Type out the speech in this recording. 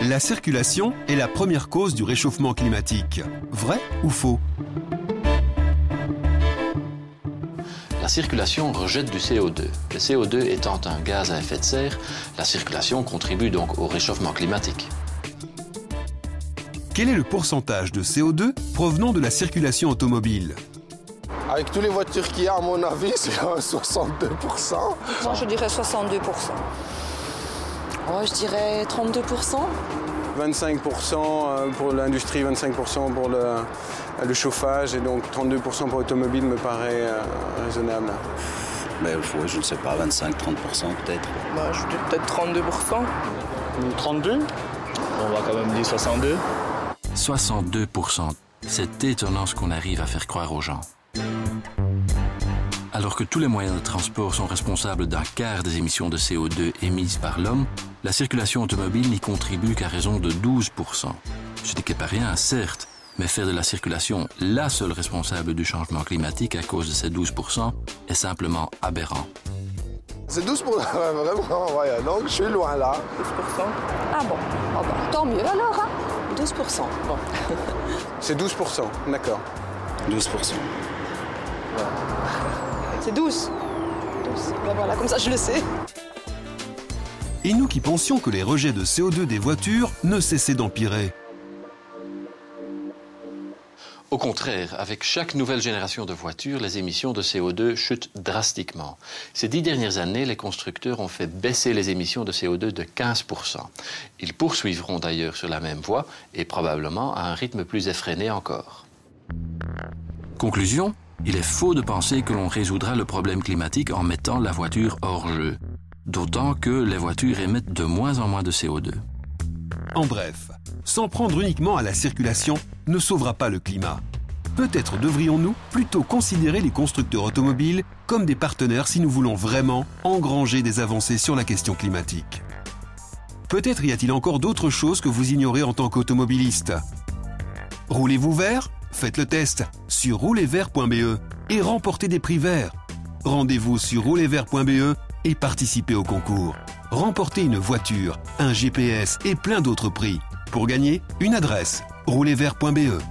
La circulation est la première cause du réchauffement climatique. Vrai ou faux? La circulation rejette du CO2. Le CO2 étant un gaz à effet de serre, la circulation contribue donc au réchauffement climatique. Quel est le pourcentage de CO2 provenant de la circulation automobile? Avec toutes les voitures qu'il y a, à mon avis, c'est 62%. Moi, je dirais 62%. Oh, je dirais 32%. 25% pour l'industrie, 25% pour le chauffage et donc 32% pour l'automobile me paraît raisonnable. Mais je ne sais pas, 25-30% peut-être. Je dis peut-être 32%. 32? On va quand même dire 62. 62%. C'est étonnant ce qu'on arrive à faire croire aux gens. Alors que tous les moyens de transport sont responsables d'un quart des émissions de CO2 émises par l'homme, la circulation automobile n'y contribue qu'à raison de 12%. Ce n'est pas rien, certes, mais faire de la circulation la seule responsable du changement climatique à cause de ces 12% est simplement aberrant. C'est 12%, vraiment, ouais, donc je suis loin là. 12%. Ah bon, tant mieux alors. Hein. 12%. Bon. C'est 12%, d'accord. 12%. C'est 12. Ben voilà, comme ça je le sais. Et nous qui pensions que les rejets de CO2 des voitures ne cessaient d'empirer. Au contraire, avec chaque nouvelle génération de voitures, les émissions de CO2 chutent drastiquement. Ces 10 dernières années, les constructeurs ont fait baisser les émissions de CO2 de 15%. Ils poursuivront d'ailleurs sur la même voie et probablement à un rythme plus effréné encore. Conclusion, il est faux de penser que l'on résoudra le problème climatique en mettant la voiture hors jeu. D'autant que les voitures émettent de moins en moins de CO2. En bref, s'en prendre uniquement à la circulation ne sauvera pas le climat. Peut-être devrions-nous plutôt considérer les constructeurs automobiles comme des partenaires si nous voulons vraiment engranger des avancées sur la question climatique. Peut-être y a-t-il encore d'autres choses que vous ignorez en tant qu'automobiliste. Roulez-vous vert? Faites le test sur roulervert.be et remportez des prix verts. Rendez-vous sur roulervert.be et participez au concours. Remportez une voiture, un GPS et plein d'autres prix. Pour gagner, une adresse, roulervert.be.